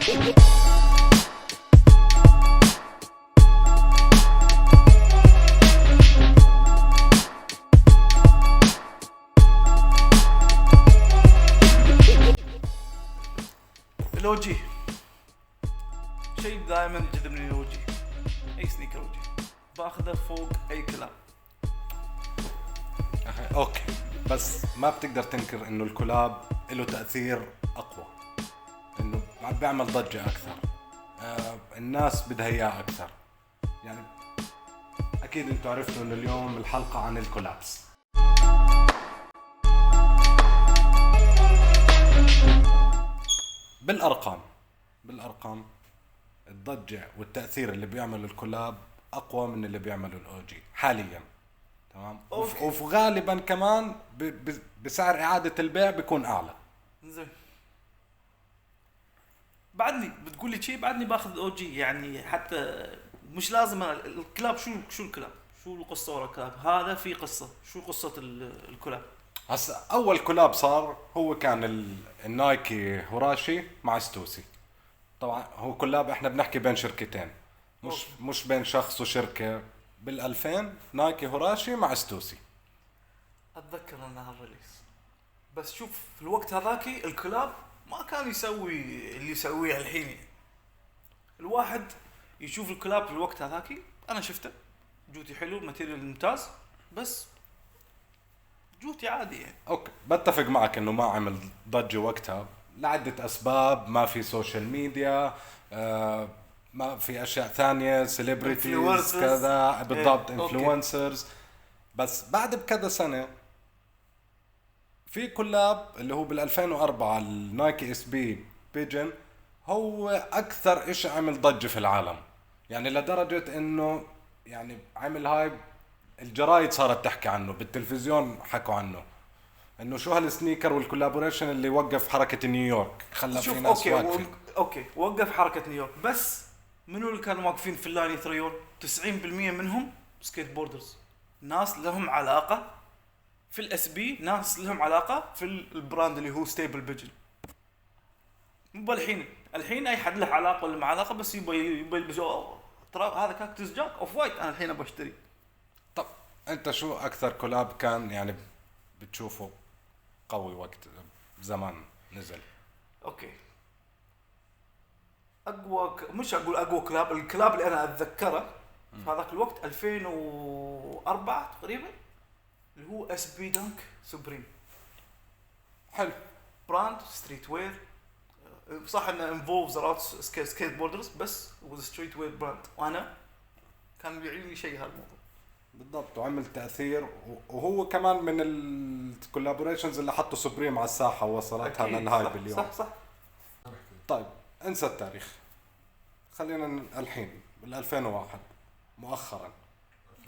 الأوجي شيء دائما يجذبني الأوجي. أي سنيكر أوجي باخذه فوق أي كلاب. اوكي، بس ما بتقدر تنكر انه الكولاب له تأثير اقوى، انه عم بيعمل ضجة اكثر، الناس بدها اياه اكثر. يعني اكيد انتوا عرفتوا انه اليوم الحلقة عن الكولابس. بالارقام الضجة والتأثير اللي بيعمل الكولاب اقوى من اللي بيعمله الاوجي حاليا، تمام. وغالبا كمان بسعر اعادة البيع بيكون اعلى. زين، بعدني بتقول لي شيء، بعدني باخذ اوجي. يعني حتى مش لازم الكلاب. شو الكلاب؟ شو القصة ورا الكلاب؟ هذا في قصة. شو قصة الكلاب؟ هسا اول كولاب صار هو كان النايكي هوراشي مع ستوسي. طبعا هو كولاب احنا بنحكي بين شركتين، مش بين شخص وشركة. بال2000 نايكي هوراشي مع ستوسي. اتذكر انها الريليس، بس شوف في الوقت هذاكي الكلاب ما كان يسوي اللي يسويه الحين. الواحد يشوف الكلاب في الوقت هذاكي، انا شفته جوتي حلو، ماتيريال ممتاز، بس جوتي عادي يعني. اوكي، بتفق معك انه ما عمل ضجة وقتها لعدة اسباب. ما في سوشيال ميديا، ما في اشياء ثانية، سيلبريتيز كذا بالضبط، انفلونسرز. بس بعد بكذا سنة في كولاب اللي هو بال2004 النايكي اس بي بيجن، هو اكثر اشي عمل ضجة في العالم. يعني لدرجة انه يعني عمل هاي الجرايد صارت تحكي عنه، بالتلفزيون حكوا عنه انه شو هالسنيكر والكولابوريشن اللي وقف حركة نيويورك، خلى في ناس واقفين. اوكي وقف حركة نيويورك، بس منو اللي كانوا واقفين في اللاين يثريون؟ 90% منهم سكيت بوردرز، ناس لهم علاقة في الاس بي، ناس لهم علاقة في البراند اللي هو ستيبل بيجن. مو الحين اي حد له علاقة ولا ما علاقة، بس يبي يلبس ترى هذا كاكتوس جاك اوف وايت، انا الحين ابغى اشتري. طب انت شو اكثر كولاب كان يعني بتشوفه قوي وقت زمان نزل؟ اوكي، مش اقول اقوى كلاب، الكلاب اللي انا اتذكره في هذاك الوقت 2004 تقريبا، اللي هو اس بي دانك سوبريم. حلو، براند ستريت وير، صح انه انفولفز ارات سكيت بوردرز، بس هو ستريت وير براند، وانا كان بيعجبني شيء هالموضوع بالضبط. وعمل تأثير، وهو كمان من الكولابوريشنز اللي حطوا سوبريم على الساحة ووصلتها للهايب اليوم. صح. طيب انسى التاريخ، خلينا الحين بال2001 مؤخرا.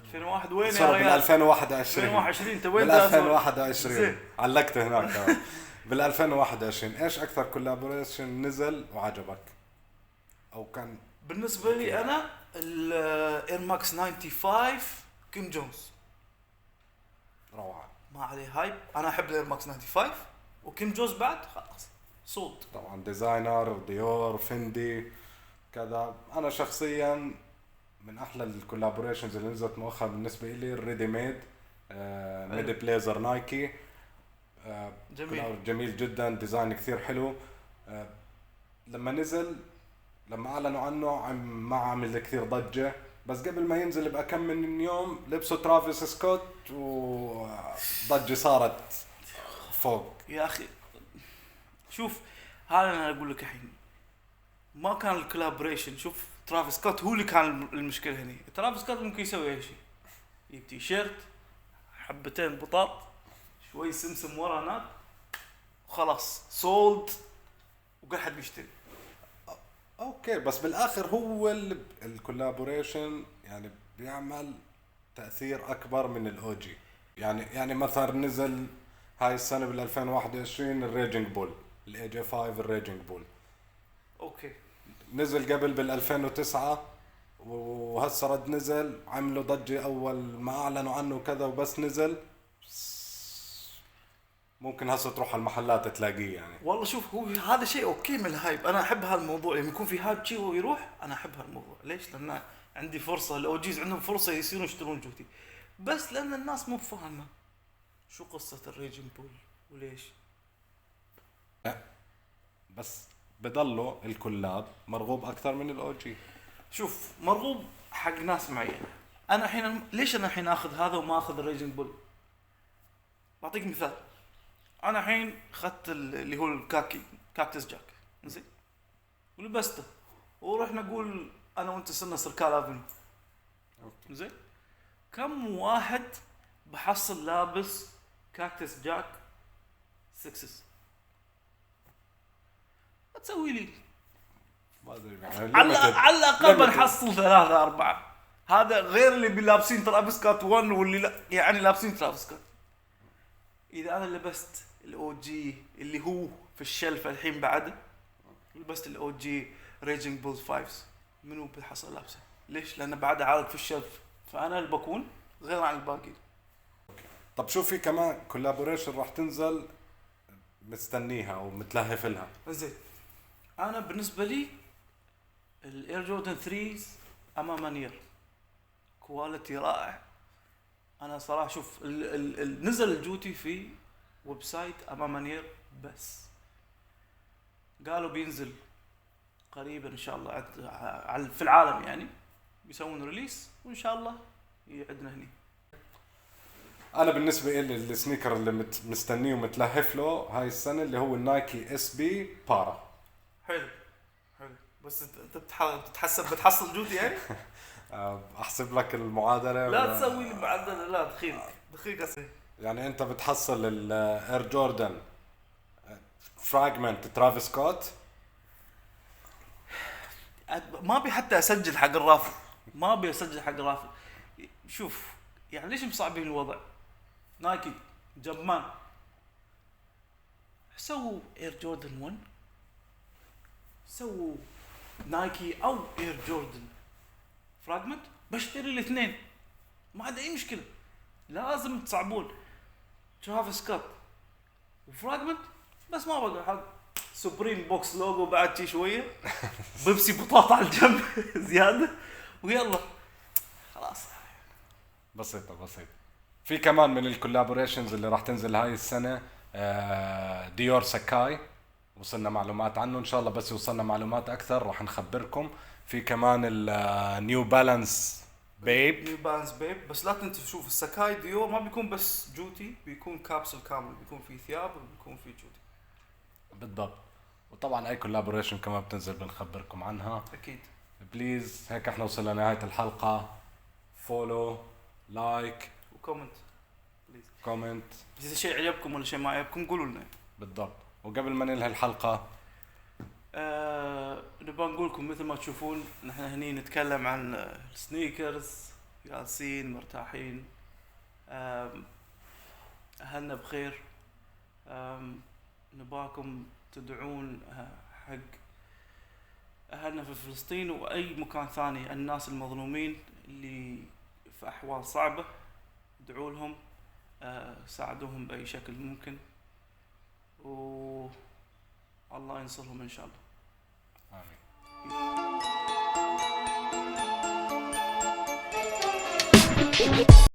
2001 وين يا ريال؟ 2021 انت وين؟ 2021 علقت هناك. بال2021 ايش اكثر كولابوريشن نزل وعجبك او كان بالنسبه لي؟ انا الاير ماكس 95 كيم جونز، روعه، ما عليه هايب. انا احب الاير ماكس 95 وكيم جونز بعد خلاص صوت. طبعا ديزاينر ديور فيندي كذا. انا شخصيا من احلى الكولابوريشنز اللي نزلت مؤخرا بالنسبه لي الريدي ميد ميدي بليزر نايكي. جميل جدا، ديزاين كثير حلو. لما نزل، لما اعلنوا عنه ما عمل كثير ضجه، بس قبل ما ينزل بكم من يوم لبسوا ترافيس سكوت وضجه صارت فوق. يا اخي شوف، هذا انا اقول لك الحين، ما كان الكولابوريشن. شوف ترافيس سكوت هو اللي كان المشكله هنا. ترافيس سكوت ممكن يسوي اي شيء، يجيب تي شيرت، حبتين بطاط، شوي سمسم ورا هناك، وخلاص سولد وكل حد بيشتري. اوكي، بس بالاخر هو الكولابوريشن يعني بيعمل تأثير اكبر من الاوجي. يعني مثلا نزل هاي السنه بال2021 الريجنج بول، الاي جي 5 الريجنج بول. اوكي، نزل قبل بال2009 وهسه رد نزل، عملوا ضجه اول ما اعلنوا عنه كذا، وبس نزل ممكن هسه تروح على المحلات تلاقيه يعني. والله شوف، هو هذا شيء اوكي من الهايب، انا احب هالموضوع لما يكون في هايب شيء ويروح، انا احب هالموضوع. ليش؟ لان عندي فرصه، الاوجيز عندهم فرصه يصيرون يشترون جوتي، بس لان الناس مو فاهمه شو قصه الريجن بول وليش. بس بضلوا الكلاب مرغوب اكثر من الاو جي. شوف، مرغوب حق ناس معينه. انا الحين ليش انا الحين اخذ هذا وما اخذ الريجن بول؟ بعطيك مثال. انا الحين اخذت اللي هو كاكتس جاك، زين، ولبسته ورحنا نقول انا وانت صرنا سركال افنيو، زين. كم واحد بحصل لابس كاكتس جاك 6؟ تسوي لي ما ادري يعني على الاقل بنحصل 3 4. هذا غير اللي بلابسين ترافيس سكوت 1 واللي لا يعني لابسين ترافيس سكوت. اذا انا لبست الاو جي اللي هو في الشلف الحين بعده، لبست الاو جي ريجنج بولز 5، منو بيحصل لابسه؟ ليش؟ لانه بعده عالق في الشلف، فانا اللي بكون غير عن الباقي. طب شو في كمان كولابوريشن راح تنزل مستنيها ومتلهف لها؟ زين، انا بالنسبه لي الاير جوردن 3 امام مانير كواليتي رائع. انا صراحه شوف نزل الجوتي في ويب سايت امام مانير، بس قالوا بينزل قريبا ان شاء الله في العالم، يعني بيسوون ريليس وان شاء الله يعدنا هني. انا بالنسبه لي السنيكر اللي مستنيه ومتلهف له هاي السنه اللي هو النايكي اس بي بارا. حلو حلو، بس انت بتحصل جوتي يعني. احسب لك المعادله. لا تسوي لي معادله، لا دخيل قصدي. يعني انت بتحصل الاير جوردن فراجمنت ترافيس سكوت، ما بي حتى اسجل حق الرافل، شوف يعني ليش مصعبين الوضع؟ نايكي جبمان، سووا اير جوردن 1، سووا نايكي او اير جوردن فراجمنت، بشتري الاثنين ما عندي اي مشكله. لازم تصعبون ترافيس سكوت وفراجمنت، بس ما بقى حق سوبريم بوكس لوجو بعد شي شويه، بيبسي بطاطا على الجنب زياده، ويلا خلاص. بسيطه. في كمان من الكولابوريشنز اللي راح تنزل هاي السنه ديور ساكاي، وصلنا معلومات عنه ان شاء الله، بس وصلنا معلومات اكثر راح نخبركم. في كمان النيو بالانس بيب، بس لا تنسوا شوف الساكاي ديور ما بيكون بس جوتي، بيكون كابسول كامل، بيكون فيه ثياب وبيكون فيه جوتي. بالضبط. وطبعا اي كولابوريشن كمان بتنزل بنخبركم عنها اكيد. بليز. هيك احنا وصلنا لنهايه الحلقه. فولو، لايك وكومنت بليز. كومنت اذا شيء عجبكم ولا شيء ما عجبكم قولوا لنا. بالضبط. وقبل ما ننهي الحلقه نبغى نقول لكم مثل ما تشوفون نحن هني نتكلم عن السنيكرز، جالسين مرتاحين، اهلنا بخير. نباكم تدعون حق اهلنا في فلسطين واي مكان ثاني، الناس المظلومين اللي في احوال صعبه، ادعوا لهم، ساعدوهم باي شكل ممكن، والله ينصرهم ان شاء الله. آمين.